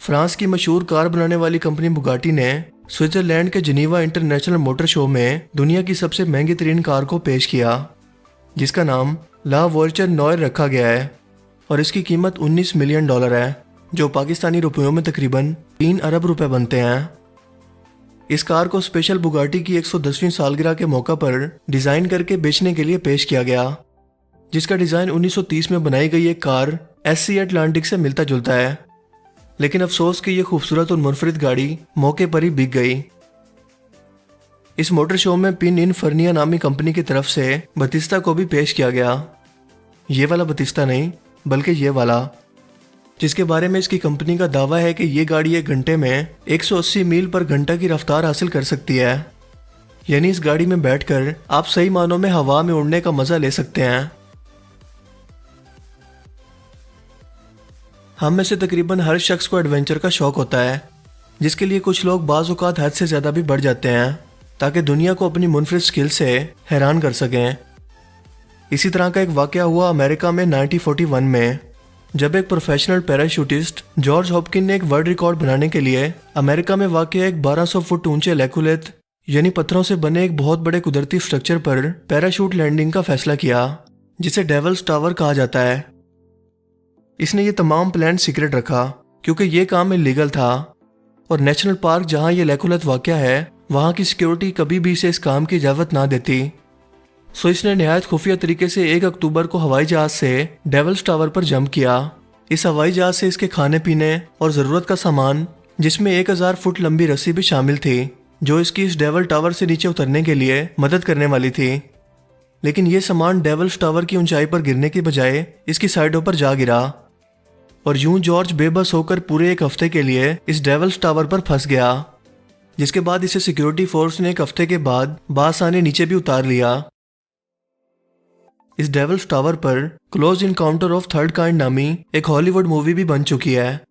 France की मशहूर car बनाने वाली कंपनी बुगाटी ने स्विट्जरलैंड के जिनीवा इंटरनेशनल मोटर शो में दुनिया की सबसे महंगी तरीन कार को पेश किया, जिसका नाम ला वोल्चर नॉयर रखा गया है और इसकी कीमत $19 मिलियन है, जो पाकिस्तानी रुपयों में तकरीबन 3 अरब रुपए बनते हैं। इस कार को स्पेशल बुगाटी की 110वीं सालगिरह के मौका पर डिज़ाइन करके बेचने के लिए पेश किया गया, जिसका डिज़ाइन 1930 में बनाई गई एक कार SC अटलांटिक से मिलता जुलता है। लेकिन अफसोस कि यह खूबसूरत और मुनफरिद गाड़ी मौके पर ही बिक गई। इस मोटर शो में पिन इन फर्निया नामी कंपनी की तरफ से बतिस्ता को भी पेश किया गया। ये वाला बतिस्ता नहीं, बल्कि ये वाला, जिसके बारे में इसकी कंपनी का दावा है कि ये गाड़ी एक घंटे में 180 मील पर घंटा की रफ्तार हासिल कर सकती है। यानी इस गाड़ी में बैठकर आप सही मानों में हवा में उड़ने का मजा ले सकते हैं। हम में से तकरीबन हर शख्स को एडवेंचर का शौक होता है, जिसके लिए कुछ लोग बाज़ औक़ात हद से ज़्यादा भी बढ़ जाते हैं ताकि दुनिया को अपनी मुनफरिद स्किल से हैरान कर सकें। इसी तरह का एक वाक़या हुआ अमेरिका में 1941 में, जब एक प्रोफेशनल पैराशूटिस्ट जॉर्ज हॉपकिन ने एक वर्ल्ड रिकॉर्ड बनाने के लिए अमेरिका में वाक़या एक 1200 फुट ऊंचे लेकुलेथ यानी पत्थरों से बने एक बहुत बड़े कुदरती स्ट्रक्चर पर पैराशूट लैंडिंग का फैसला किया, जिसे डेविल्स टावर कहा जाता है। इसने ये तमाम प्लान सीक्रेट रखा क्योंकि ये काम इलीगल था और नेशनल पार्क जहां ये लेकुलेथ वाक़या है वहां की सिक्योरिटी कभी भी इसे इस काम की इजाज़त ना देती। सो इसने नहायत खुफिया तरीके से 1 अक्टूबर को हवाई जहाज से डेविल्स टावर पर जंप किया। इस हवाई जहाज से इसके खाने पीने और ज़रूरत का सामान, जिसमें 1000 फुट लंबी रस्सी भी शामिल थी, जो इसकी इस डेविल टावर से नीचे उतरने के लिए मदद करने वाली थी। लेकिन ये सामान डेविल्स टावर की ऊंचाई पर गिरने की बजाय इसकी साइडों पर जा गिरा और यूं जॉर्ज बेबस होकर पूरे 1 हफ्ते के लिए इस डेविल्स टावर पर फंस गया, जिसके बाद इसे सिक्योरिटी फोर्स ने 1 हफ्ते के बाद बासाने नीचे भी उतार लिया। इस डेविल्स टावर पर close encounter of third kind नामी एक हॉलीवुड मूवी भी बन चुकी है,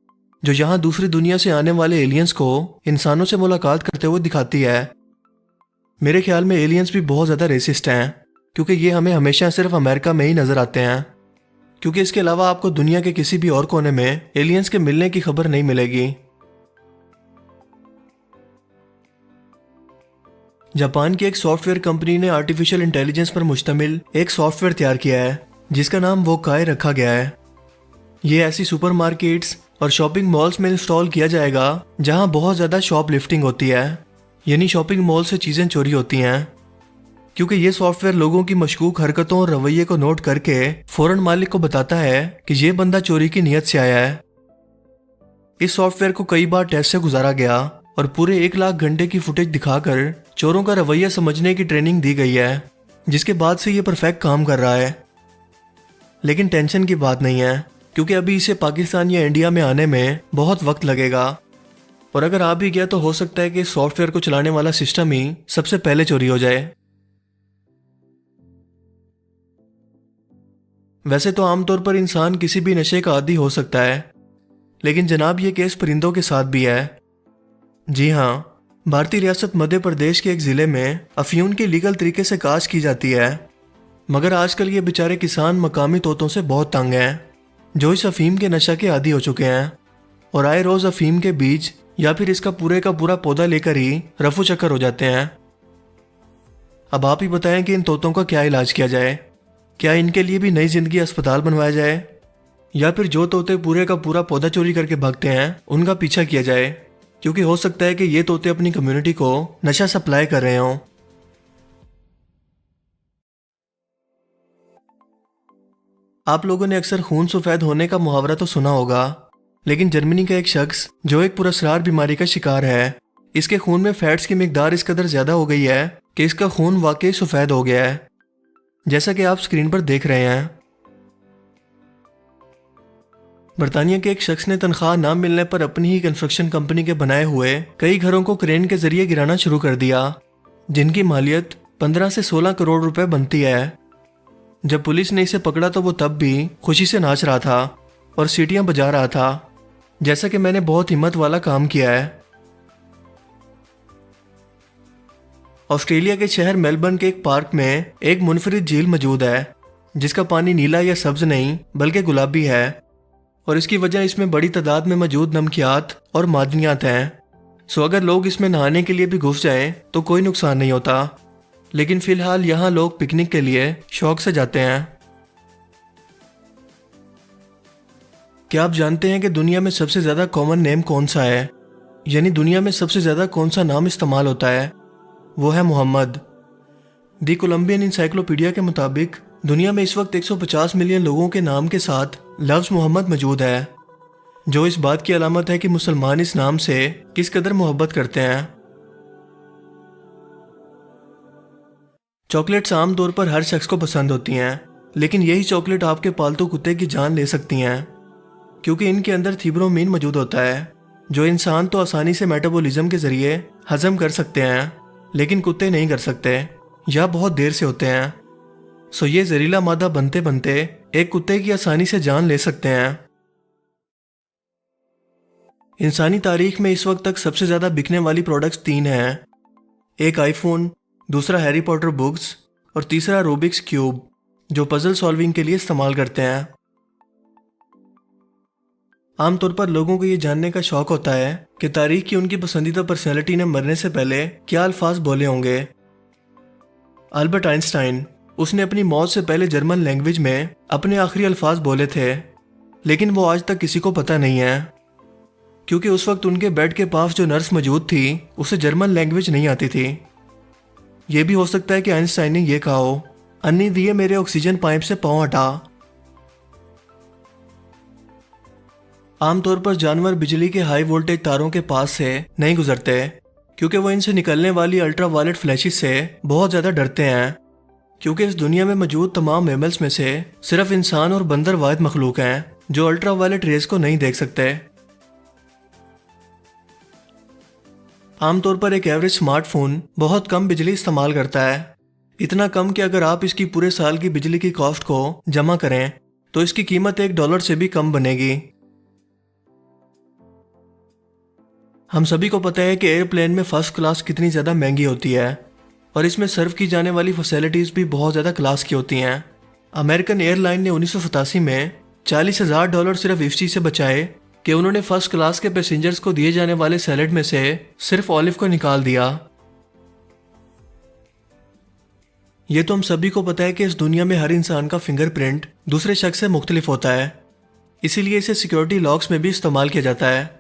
जो यहाँ दूसरी दुनिया से आने वाले एलियंस को इंसानों से मुलाकात करते हुए दिखाती है। मेरे ख्याल में एलियंस भी बहुत ज़्यादा रेसिस्ट हैं, क्योंकि ये हमें हमेशा सिर्फ अमेरिका में ही नज़र आते हैं, क्योंकि इसके अलावा आपको दुनिया के किसी भी और कोने में एलियंस के मिलने की खबर नहीं मिलेगी। जापान की एक सॉफ्टवेयर कंपनी ने आर्टिफिशियल इंटेलिजेंस पर मुश्तमिल एक सॉफ्टवेयर तैयार किया है, जिसका नाम वोकाई रखा गया है। ये ऐसी सुपरमार्केट्स और शॉपिंग मॉल्स में इंस्टॉल किया जाएगा जहां बहुत ज़्यादा शॉप लिफ्टिंग होती है, यानी शॉपिंग मॉल से चीज़ें चोरी होती हैं। क्योंकि ये सॉफ्टवेयर लोगों की मशकूक हरकतों और रवैये को नोट करके फौरन मालिक को बताता है कि ये बंदा चोरी की नीयत से आया है। इस सॉफ्टवेयर को कई बार टेस्ट से गुजारा गया और पूरे 1 लाख घंटे की फुटेज दिखाकर चोरों का रवैया समझने की ट्रेनिंग दी गई है, जिसके बाद से ये परफेक्ट काम कर रहा है। लेकिन टेंशन की बात नहीं है, क्योंकि अभी इसे पाकिस्तान या इंडिया में आने में बहुत वक्त लगेगा और अगर आ भी गया तो हो सकता है कि इस सॉफ्टवेयर को चलाने वाला सिस्टम ही सबसे पहले चोरी हो जाए। वैसे तो आमतौर पर इंसान किसी भी नशे का आदी हो सकता है, लेकिन जनाब ये केस परिंदों के साथ भी है। जी हाँ, भारतीय रियासत मध्य प्रदेश के एक ज़िले में अफीम की लीगल तरीके से काश्त की जाती है, मगर आजकल ये बेचारे किसान मकामी तोतों से बहुत तंग हैं, जो इस अफीम के नशा के आदी हो चुके हैं और आए रोज़ अफीम के बीज या फिर इसका पूरे का पूरा पौधा लेकर ही रफू चक्कर हो जाते हैं। अब आप ही बताएं कि इन तोतों का क्या इलाज किया जाए। क्या इनके लिए भी नई जिंदगी अस्पताल बनवाया जाए, या फिर जो तोते पूरे का पूरा पौधा चोरी करके भागते हैं उनका पीछा किया जाए, क्योंकि हो सकता है कि ये तोते अपनी कम्युनिटी को नशा सप्लाई कर रहे हों। आप लोगों ने अक्सर खून सफेद होने का मुहावरा तो सुना होगा, लेकिन जर्मनी का एक शख्स जो एक पुरस्कार बीमारी का शिकार है, इसके खून में फैट्स की मिकदार इस कदर ज्यादा हो गई है कि इसका खून वाकई सफेद हो गया है, जैसा कि आप स्क्रीन पर देख रहे हैं। बरतानिया के एक शख्स ने तनख्वाह ना मिलने पर अपनी ही कंस्ट्रक्शन कंपनी के बनाए हुए कई घरों को क्रेन के जरिए गिराना शुरू कर दिया, जिनकी मालियत 15 से 16 करोड़ रुपए बनती है। जब पुलिस ने इसे पकड़ा तो वो तब भी खुशी से नाच रहा था और सीटियां बजा रहा था, जैसा कि मैंने बहुत हिम्मत वाला काम किया है। ऑस्ट्रेलिया के शहर मेलबर्न के एक पार्क में एक मुनफरिद झील मौजूद है, जिसका पानी नीला या सब्ज नहीं बल्कि गुलाबी है और इसकी वजह इसमें बड़ी तादाद में मौजूद नमकियात और मादनियात हैं। सो अगर लोग इसमें नहाने के लिए भी घुस जाएं तो कोई नुकसान नहीं होता, लेकिन फिलहाल यहाँ लोग पिकनिक के लिए शौक से जाते हैं। क्या आप जानते हैं कि दुनिया में सबसे ज़्यादा कॉमन नेम कौन सा है, यानी दुनिया में सबसे ज़्यादा कौन सा नाम इस्तेमाल होता है? वो है मोहम्मद। दी कोलंबियन इंसाइक्लोपीडिया के मुताबिक दुनिया में इस वक्त 150 मिलियन लोगों के नाम के साथ लफ्ज़ मोहम्मद मौजूद है, जो इस बात की अलामत है कि मुसलमान इस नाम से किस कदर मोहब्बत करते हैं। चॉकलेट्स आमतौर पर हर शख्स को पसंद होती हैं, लेकिन यही चॉकलेट आपके पालतू कुत्ते की जान ले सकती हैं, क्योंकि इनके अंदर थिब्रोमीन मौजूद होता है, जो इंसान तो आसानी से मेटाबॉलिज्म के जरिए हजम कर सकते हैं, लेकिन कुत्ते नहीं कर सकते या बहुत देर से होते हैं। सो ये जहरीला मादा बनते बनते एक कुत्ते की आसानी से जान ले सकते हैं। इंसानी तारीख में इस वक्त तक सबसे ज़्यादा बिकने वाली प्रोडक्ट्स 3 हैं। एक आईफोन, दूसरा हैरी पॉटर बुक्स और तीसरा रूबिक्स क्यूब, जो पजल सॉल्विंग के लिए इस्तेमाल करते हैं। आमतौर पर लोगों को ये जानने का शौक होता है कि तारीख की उनकी पसंदीदा पर्सनैलिटी ने मरने से पहले क्या अल्फाज बोले होंगे। अल्बर्ट आइंस्टाइन, उसने अपनी मौत से पहले जर्मन लैंग्वेज में अपने आखिरी अल्फाज बोले थे, लेकिन वो आज तक किसी को पता नहीं है, क्योंकि उस वक्त उनके बेड के पास जो नर्स मौजूद थी उसे जर्मन लैंग्वेज नहीं आती थी। यह भी हो सकता है कि आइंस्टाइन ने यह कहा हो, अन्नी दिए मेरे ऑक्सीजन पाइप से पाँव हटा। आमतौर पर जानवर बिजली के हाई वोल्टेज तारों के पास से नहीं गुजरते, क्योंकि वो इनसे निकलने वाली अल्ट्रावायलेट फ्लैशेस से बहुत ज़्यादा डरते हैं, क्योंकि इस दुनिया में मौजूद तमाम मैमल्स में से सिर्फ इंसान और बंदर वाहिद मखलूक हैं जो अल्ट्रावायलेट रेज को नहीं देख सकते। आमतौर पर एक एवरेज स्मार्टफोन बहुत कम बिजली इस्तेमाल करता है, इतना कम कि अगर आप इसकी पूरे साल की बिजली की कॉस्ट को जमा करें तो इसकी कीमत $1 से भी कम बनेगी। हम सभी को पता है कि एयरप्लेन में फर्स्ट क्लास कितनी ज़्यादा महंगी होती है, और इसमें सर्व की जाने वाली फैसिलिटीज़ भी बहुत ज़्यादा क्लास की होती हैं। अमेरिकन एयरलाइन ने 1987 में $40,000 सिर्फ इस चीज़ से बचाए कि उन्होंने फर्स्ट क्लास के पैसेंजर्स को दिए जाने वाले सैलेड में से सिर्फ ऑलिव को निकाल दिया। ये तो हम सभी को पता है कि इस दुनिया में हर इंसान का फिंगरप्रिंट दूसरे शख्स से मुख्तलिफ होता है, इसीलिए इसे सिक्योरिटी लॉक्स में भी इस्तेमाल किया जाता है।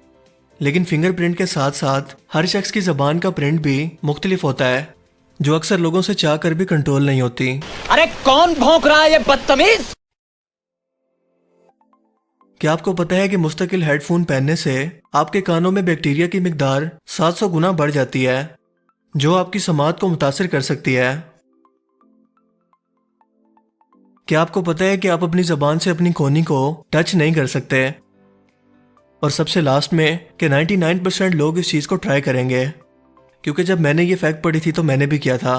लेकिन फिंगरप्रिंट के साथ साथ हर शख्स की ज़बान का प्रिंट भी मुख्तलिफ होता है, जो अक्सर लोगों से चाह कर भी कंट्रोल नहीं होती। अरे कौन भौंक रहा है ये बदतमीज? क्या आपको पता है कि मुस्तकिल हेडफोन पहनने से आपके कानों में बैक्टीरिया की मिकदार 700 गुना बढ़ जाती है, जो आपकी समात को मुतासिर कर सकती है। क्या आपको पता है कि आप अपनी जबान से अपनी कोहनी को टच नहीं कर सकते? और सबसे लास्ट में कि 99% लोग इस चीज को ट्राई करेंगे, क्योंकि जब मैंने ये फैक्ट पढ़ी थी तो मैंने भी किया था।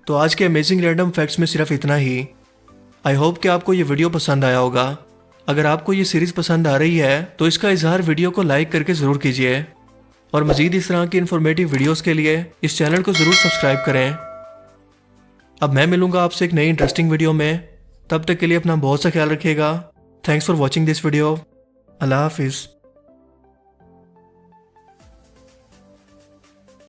तो आज के अमेजिंग रैंडम फैक्ट्स में सिर्फ इतना ही। आई होप कि आपको ये वीडियो पसंद आया होगा। अगर आपको ये सीरीज पसंद आ रही है तो इसका इजहार वीडियो को लाइक करके ज़रूर कीजिए, और मज़ीद इस तरह की इन्फॉर्मेटिव वीडियोस के लिए इस चैनल को ज़रूर सब्सक्राइब करें। अब मैं मिलूंगा आपसे एक नई इंटरेस्टिंग वीडियो में, तब तक के लिए अपना बहुत सा ख्याल रखिएगा। Thanks for watching this video. अल्लाह हाफिज़।